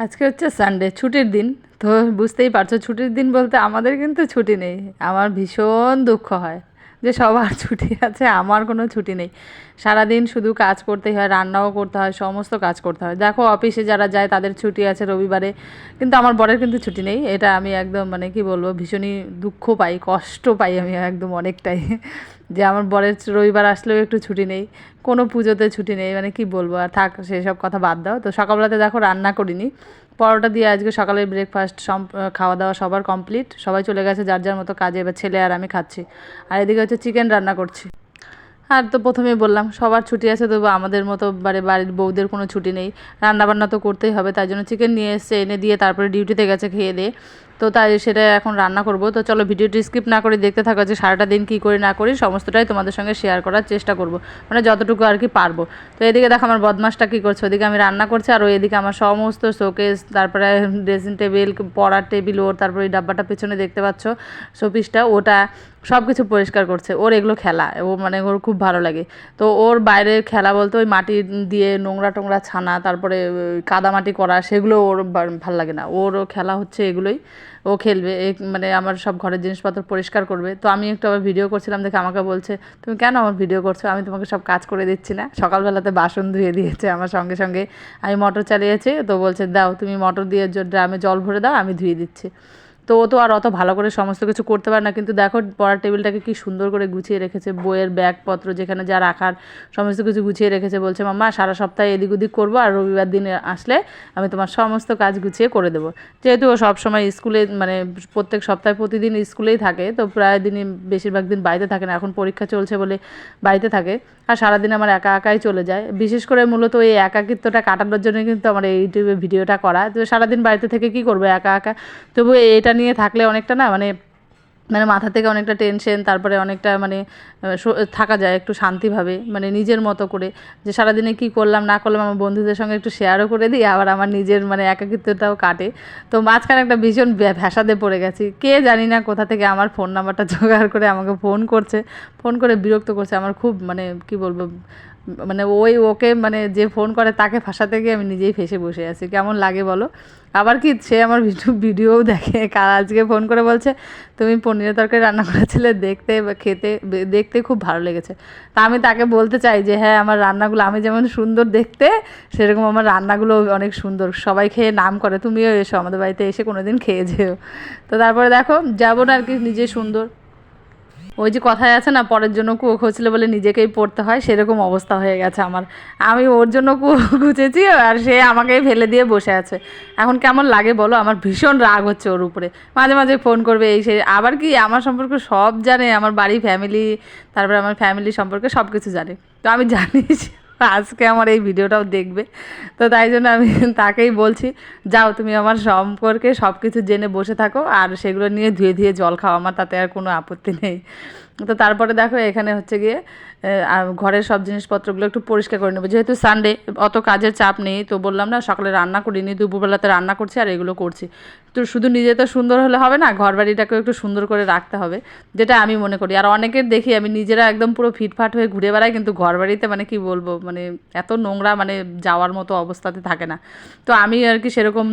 আজকে হচ্ছে সানডে, ছুটির দিন। তো বুঝতেই পারছো, ছুটির দিন বলতে আমাদের কিন্তু ছুটি নেই। আমার ভীষণ দুঃখ হয় যে সবার ছুটি আছে, আমার কোনো ছুটি নেই। সারাদিন শুধু কাজ করতেই হয়, রান্নাও করতে হয়, সমস্ত কাজ করতে হয়। দেখো অফিসে যারা যায় তাদের ছুটি আছে রবিবারে, কিন্তু আমার বরের কিন্তু ছুটি নেই। এটা আমি একদম মানে কি বলবো, ভীষণই দুঃখ পাই, কষ্ট পাই আমি একদম অনেকটাই যে আমার বরের রবিবার আসলেও একটু ছুটি নেই, কোনো পুজোতে ছুটি নেই। মানে কি বলবো, আর থাক সেসব কথা বাদ দাও। তো সকালবেলাতে দেখো রান্না করিনি, পরোটা দিয়ে আজকে সকালের ব্রেকফাস্ট খাওয়া দাওয়া সবার কমপ্লিট। সবাই চলে গেছে যার যার মতো কাজে, এবার ছেলে আর আমি খাচ্ছি। আর এদিকে হচ্ছে চিকেন রান্না করছি। আর তো প্রথমেই বললাম সবার ছুটি আছে, তবু আমাদের মতো বাড়ির বউদের কোনো ছুটি নেই। রান্নাবান্না তো করতেই হবে, তাই জন্য চিকেন নিয়ে এসে এনে দিয়ে তারপরে ডিউটিতে গেছে খেয়ে দিয়ে। তো তাই সেটা এখন রান্না করব। তো চলো ভিডিওটি স্কিপ না করে দেখতে থাকো যে সারাটা দিন কী করি না করি সমস্তটাই তোমাদের সঙ্গে শেয়ার করার চেষ্টা করব, মানে যতটুকু আর কি পারবো। তো এদিকে দেখো আমার বদমাসটা কী করছে, ওদিকে আমি রান্না করছি আর এদিকে আমার সমস্ত শোকেস, তারপরে ড্রেসিং টেবিল, পড়ার টেবিল, ওর তারপরে ওই ডাব্বাটা পেছনে দেখতে পাচ্ছ শোপিসটা, ওটা সব কিছু পরিষ্কার করছে। ওর এগুলো খেলা, ও মানে ওর খুব ভালো লাগে। তো ওর বাইরে খেলা বলতে ওই মাটি দিয়ে নোংরা টোংরা ছানা, তারপরে কাদামাটি করা, সেগুলো ওর ভাল লাগে না। ওরও খেলা হচ্ছে এগুলোই, ও খেলবে। মানে আমার সব ঘরের জিনিসপত্র পরিষ্কার করবে। তো আমি একটু আবার ভিডিও করছিলাম দেখে আমাকে বলছে, তুমি কেন আমার ভিডিও করছো, আমি তোমাকে সব কাজ করে দিচ্ছি না? সকালবেলাতে বাসন ধুয়ে দিয়েছে আমার সঙ্গে সঙ্গে। আমি মোটর চালিয়েছি, তো বলছে দাও তুমি মোটর দিয়ে ড্রামে জল ভরে দাও, আমি ধুয়ে দিচ্ছি। তো ও তো আর অত ভালো করে সমস্ত কিছু করতে পারে না, কিন্তু দেখো পড়ার টেবিলটাকে কি সুন্দর করে গুছিয়ে রেখেছে, বইয়ের ব্যাগপত্র যেখানে যা রাখার সমস্ত কিছু গুছিয়ে রেখেছে। বলছে মাম্মা সারা সপ্তাহে এদিক ওদিক করবো, আর রবিবার দিনে আসলে আমি তোমার সমস্ত কাজ গুছিয়ে করে দেবো। যেহেতু ও সবসময় স্কুলে, মানে প্রত্যেক সপ্তাহে প্রতিদিন স্কুলেই থাকে, তো প্রায় দিনই বেশিরভাগ দিন বাড়িতে থাকে না, এখন পরীক্ষা চলছে বলে বাড়িতে থাকে। আর সারাদিন আমার একা একাই চলে যায়। বিশেষ করে মূলত এই একাকিত্বটা কাটানোর জন্য কিন্তু আমার এই ইউটিউবে ভিডিওটা করা। তো সারাদিন বাড়িতে থেকে কী করবো একা একা, তবু এটা নিয়ে থাকলে অনেকটা না, মানে মানে মাথা থেকে অনেকটা টেনশন, তারপরে অনেকটা মানে থাকা যায় একটু শান্তিভাবে, মানে নিজের মতো করে, যে সারাদিনে কী করলাম না করলাম আমার বন্ধুদের সঙ্গে একটু শেয়ারও করে দিই, আবার আমার নিজের মানে একাকিত্বটাও কাটে। তো মাঝখানে একটা ভীষণ ভ্যাসাদে পড়ে গেছি, কে জানি না কোথা থেকে আমার ফোন নাম্বারটা জোগাড় করে আমাকে ফোন করছে, ফোন করে বিরক্ত করছে। আমার খুব মানে কি বলবো, মানে ওকে মানে যে ফোন করে তাকে ফাঁসাতে গিয়ে আমি নিজেই ফেঁসে বসে আছি। কেমন লাগে বলো? আবার কি সে আমার ভিডিওও দেখে, আজকে ফোন করে বলছে তুমি পনিরের তরকারি রান্না করেছিলে, দেখতে বা খেতে দেখতে খুব ভালো লেগেছে। তা আমি তাকে বলতে চাই যে হ্যাঁ, আমার রান্নাগুলো আমি যেমন সুন্দর দেখতে, সেরকম আমার রান্নাগুলো অনেক সুন্দর, সবাই খেয়ে নাম করে। তুমিও এসো আমাদের বাড়িতে, এসে কোনো দিন খেয়ে যেও। তো তারপরে দেখো যাবো না আর কি, নিজে সুন্দর, ওই যে কথায় আছে না, পরের জন্য কুয়ো খুঁজলে বলে নিজেকেই পড়তে হয়, সেরকম অবস্থা হয়ে গেছে আমার। আমি ওর জন্য কুয়ো খুঁজেছি আর সে আমাকেই ফেলে দিয়ে বসে আছে। এখন কেমন লাগে বলো? আমার ভীষণ রাগ হচ্ছে ওর উপরে। মাঝে মাঝে ফোন করবে, এই সে আবার কি আমার সম্পর্কে সব জানে, আমার বাড়ি ফ্যামিলি, তারপরে আমার ফ্যামিলি সম্পর্কে সব কিছু জানে। তো আমি জানি আজকে আমার এই ভিডিওটাও দেখবে, তো তাই জন্য আমি তাকেই বলছি যাও তুমি আমার সম্পর্কে সব কিছু জেনে বসে থাকো, আর সেগুলো নিয়ে ধুয়ে ধুয়ে জল খাও, আমার তাতে আর কোনো আপত্তি নেই। তো তারপরে দেখো এখানে হচ্ছে গিয়ে ঘরের সব জিনিসপত্রগুলো একটু পরিষ্কার করে নেবো, যেহেতু সানডে অত কাজের চাপ নেই। তো বললাম না সকালে রান্না করিনি, দুপুরবেলাতে রান্না করছি আর এগুলো করছি। তো শুধু নিজে তো সুন্দর হলে হবে না, ঘর বাড়িটাকেও একটু সুন্দর করে রাখতে হবে, যেটা আমি মনে করি। আর অনেকের দেখি আমি নিজেরা একদম পুরো ফিটফাট হয়ে ঘুরে বেড়াই, কিন্তু ঘর বাড়িতে মানে কি বলবো, মানে এত নোংরা, মানে যাওয়ার মতো অবস্থাতে থাকে না। তো আমি আর কি সেরকম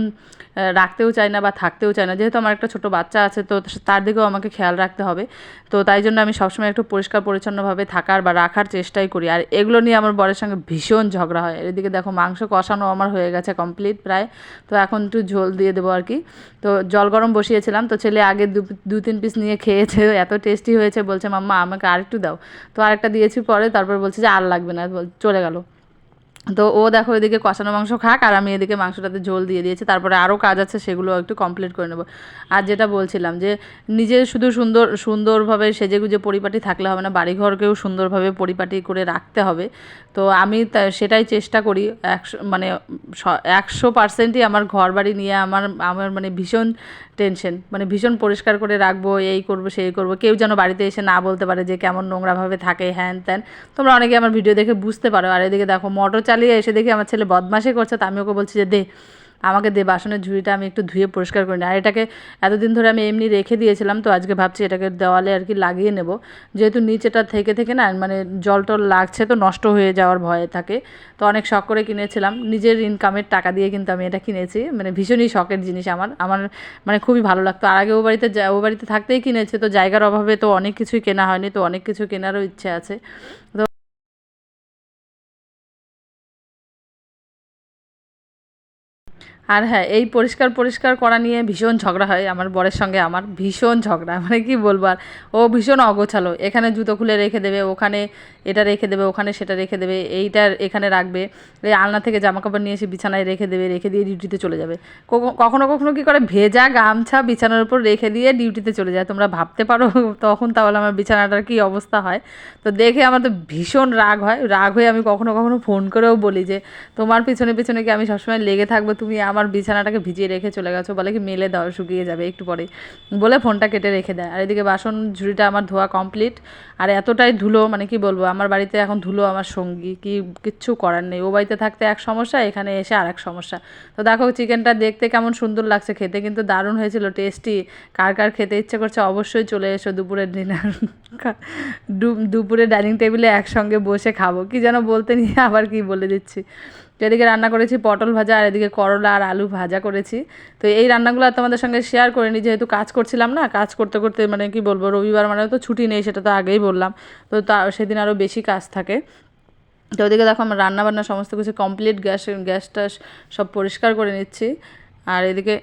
রাখতেও চাই না বা থাকতেও চাই না, যেহেতু আমার একটা ছোটো বাচ্চা আছে, তো তার দিকেও আমাকে খেয়াল রাখতে হবে। তো তাই জন্য আমি সবসময় একটু পরিষ্কার পরিচ্ছন্নভাবে থাকার বা রাখার চেষ্টাই করি। আর এগুলো নিয়ে আমার বরের সঙ্গে ভীষণ ঝগড়া হয়। এদিকে দেখো মাংস কষানো আমার হয়ে গেছে কমপ্লিট প্রায়। তো এখন একটু ঝোল দিয়ে দেবো আর কি। তো জল গরম বসিয়েছিলাম, তো ছেলে আগে দু তিন পিস নিয়ে খেয়েছে, এত টেস্টি হয়েছে, বলছে মাম্মা আমাকে আরেকটু দাও। তো আরেকটা দিয়েছি পরে, তারপর বলছে যে আর লাগবে না, চলে গেল। তো ও দেখো এদিকে কষানো মাংস খাক, আর আমি এদিকে মাংসটাতে ঝোল দিয়ে দিয়েছি। তারপরে আরও কাজ আছে, সেগুলো একটু কমপ্লিট করে নেবো। আর যেটা বলছিলাম যে নিজে শুধু সুন্দরভাবে সেজেগুজে পরিপাটি থাকলে হবে না, বাড়িঘরকেও সুন্দরভাবে পরিপাটি করে রাখতে হবে। তো আমি সেটাই চেষ্টা করি। 100%ই আমার ঘর বাড়ি নিয়ে আমার আমার মানে ভীষণ টেনশন, মানে ভীষণ পরিষ্কার করে রাখবো, এই করবো সেই করবো, কেউ যেন বাড়িতে এসে না বলতে পারে যে কেমন নোংরাভাবে থাকে হ্যান ত্যান। তোমরা অনেকে আমার ভিডিও দেখে বুঝতে পারো। আর এদিকে দেখো মোটর চালিয়ে এসে দেখি আমার ছেলে বদমাশি করছে, তো আমি ওকে বলছি যে দে আমাকে দে বাসনের ঝুড়িটা, আমি একটু ধুয়ে পরিষ্কার করে নিই। আর এটাকে এতদিন ধরে আমি এমনি রেখে দিয়েছিলাম, তো আজকে ভাবছি এটাকে দেওয়ালে আর কি লাগিয়ে নেব, যেহেতু নিচেটা থেকে থেকে না মানে জল টল লাগছে তো নষ্ট হয়ে যাওয়ার ভয়ে থাকে। তো অনেক শখ করে কিনেছিলাম, নিজের ইনকামের টাকা দিয়ে কিন্তু আমি এটা কিনেছি, মানে ভীষণই শখের জিনিস আমার আমার মানে খুবই ভালো লাগতো। আর আগে ও বাড়িতে থাকতেই কিনেছে, তো জায়গার অভাবে তো অনেক কিছুই কেনা হয়নি, তো অনেক কিছু কেনারও ইচ্ছে আছে। তো আর হ্যাঁ, এই পরিষ্কার পরিষ্কার করা নিয়ে ভীষণ ঝগড়া হয় আমার বরের সঙ্গে, আমার ভীষণ ঝগড়া, মানে কি বলবো আর। ও ভীষণ অগোছালো, এখানে জুতো খুলে রেখে দেবে, ওখানে এটা রেখে দেবে, ওখানে সেটা রেখে দেবে, এইটা এখানে রাখবে, এই আলনা থেকে জামা কাপড় নিয়ে এসে বিছানায় রেখে দেবে, রেখে দিয়ে ডিউটিতে চলে যাবে। কখনো কখনো কী করে, ভেজা গামছা বিছানার উপর রেখে দিয়ে ডিউটিতে চলে যায়, তোমরা ভাবতে পারো তখন তাহলে আমার বিছানাটার কী অবস্থা হয়। তো দেখে আমার তো ভীষণ রাগ হয়, রাগ হয়ে আমি কখনো কখনো ফোন করেও বলি যে তোমার পিছনে পিছনে কি আমি সবসময় লেগে থাকবো, তুমি আমার বিছানাটাকে ভিজিয়ে রেখে চলে গেছো, বলে কি মেলে দাও শুকিয়ে যাবে একটু পরেই, বলে ফোনটা কেটে রেখে দেয়। আর এদিকে বাসন ঝুড়িটা আমার ধোয়া কমপ্লিট। আর এতটাই ধুলো, মানে কি বলবো, আমার বাড়িতে এখন ধুলো আমার সঙ্গী, কিচ্ছু করার নেই। ও বাড়িতে থাকতে এক সমস্যা, এখানে এসে আর এক সমস্যা। তো দেখো চিকেনটা দেখতে কেমন সুন্দর লাগছে, খেতে কিন্তু দারুণ হয়েছিল, টেস্টি। কার কার খেতে ইচ্ছে করছে অবশ্যই চলে এসো দুপুরের ডিনার, দুপুরে ডাইনিং টেবিলে একসঙ্গে বসে খাবো, কি যেন বলতে নিয়ে আবার কি বলে দিচ্ছি। তো এদিকে রান্না করেছি পটল ভাজা, আর এদিকে করলা আর আলু ভাজা করেছি। তো এই রান্নাগুলো আর তোমাদের সঙ্গে শেয়ার করিনি, যেহেতু কাজ করছিলাম না, কাজ করতে করতে মানে কি বলবো, রবিবার মানে তো ছুটি নেই, সেটা তো আগেই বললাম। তো সেদিন আরও বেশি কাজ থাকে। তো ওদিকে দেখো আমার রান্না বান্না সমস্ত কিছু কমপ্লিট, গ্যাসটা সব পরিষ্কার করে নিচ্ছি। আর এদিকে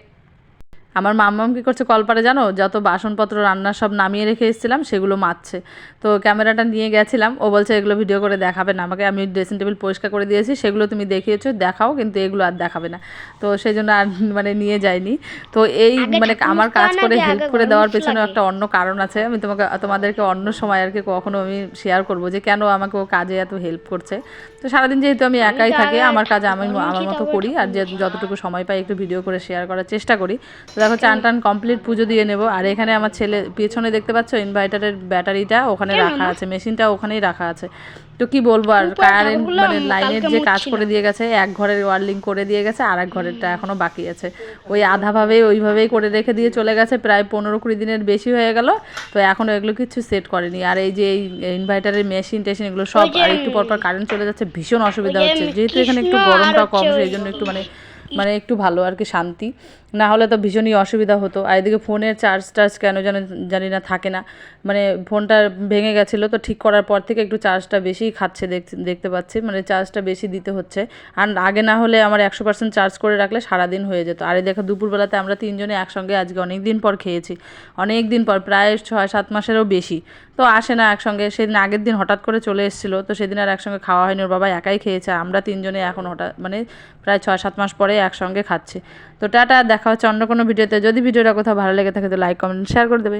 আমার মাম্মাম কী করছে কলপারে জানো, যত বাসনপত্র রান্নার সব নামিয়ে রেখে এসেছিলাম সেগুলো মাজছে। তো ক্যামেরাটা নিয়ে গেছিলাম, ও বলছে এগুলো ভিডিও করে দেখাবে না আমাকে, আমি ড্রেসিং টেবিল পরিষ্কার করে দিয়েছি, সেগুলো তুমি দেখিয়েছো দেখাও, কিন্তু এগুলো আর দেখাবে না। তো সেই জন্য আর মানে নিয়ে যাইনি। তো এই মানে আমার কাজ করে হেল্প করে দেওয়ার পেছনেও একটা অন্য কারণ আছে, আমি তোমাদেরকে অন্য সময় আর কি কখনো আমি শেয়ার করবো যে কেন আমাকে ও কাজে এত হেল্প করছে। তো সারাদিন যেহেতু আমি একাই থাকি, আমার কাজ আমি আমার মতো করি, আর যে যতটুকু সময় পাই একটু ভিডিও করে শেয়ার করার চেষ্টা করি। তো দেখো চান টান কমপ্লিট, পুজো দিয়ে নেব। আর এখানে আমার ছেলে পেছনে দেখতে পাচ্ছ ইনভার্টারের ব্যাটারিটা ওখানে রাখা আছে, মেশিনটা ওখানেই রাখা আছে। তো কি বলবো আর, কারেন্ট মানে লাইনের যে কাজ করে দিয়ে গেছে, এক ঘরের ওয়ারলিং করে দিয়ে গেছে, আর এক ঘরেরটা এখনও বাকি আছে, ওই আধাভাবেই ওইভাবেই করে রেখে দিয়ে চলে গেছে, প্রায় 15-20 দিনের বেশি হয়ে গেল। তো এখনও এগুলো কিছু সেট করেনি। আর এই যে এই ইনভার্টারের মেশিন টেশিন এগুলো সব, আর একটু পরপর কারেন্ট চলে যাচ্ছে, ভীষণ অসুবিধা হচ্ছে, যেহেতু এখানে একটু গরমটা কম, সেই জন্য একটু মানে একটু ভালো আর কি, শান্তি। না হলে তো ভীষণই অসুবিধা হতো। আর এদিকে ফোনের চার্জ কেন জানি না থাকে না, মানে ফোনটা ভেঙে গেছিলো, তো ঠিক করার পর থেকে একটু চার্জটা বেশিই খাচ্ছে, দেখতে পাচ্ছি, মানে চার্জটা বেশি দিতে হচ্ছে। আর আগে না হলে আমার 100% চার্জ করে রাখলে সারাদিন হয়ে যেত। আর এই দেখো দুপুরবেলাতে আমরা তিনজনে একসঙ্গে আজকে অনেক দিন পর খেয়েছি, অনেক দিন পর, প্রায় 6-7 মাসেরও বেশি। তো আসে না একসঙ্গে, সেদিন আগের দিন হঠাৎ করে চলে এসেছিলো, তো সেদিন আর একসঙ্গে খাওয়া হয়নি, ওর বাবা একাই খেয়েছে, আমরা তিনজনে এখন হঠাৎ মানে প্রায় 6-7 মাস পরে একসঙ্গে খাচ্ছি। তো টাটা, দেখা হচ্ছে অন্য কোনো ভিডিওতে। যদি ভিডিওটা কোথাও ভালো লেগে থাকে তো লাইক কমেন্ট শেয়ার করে দেবে।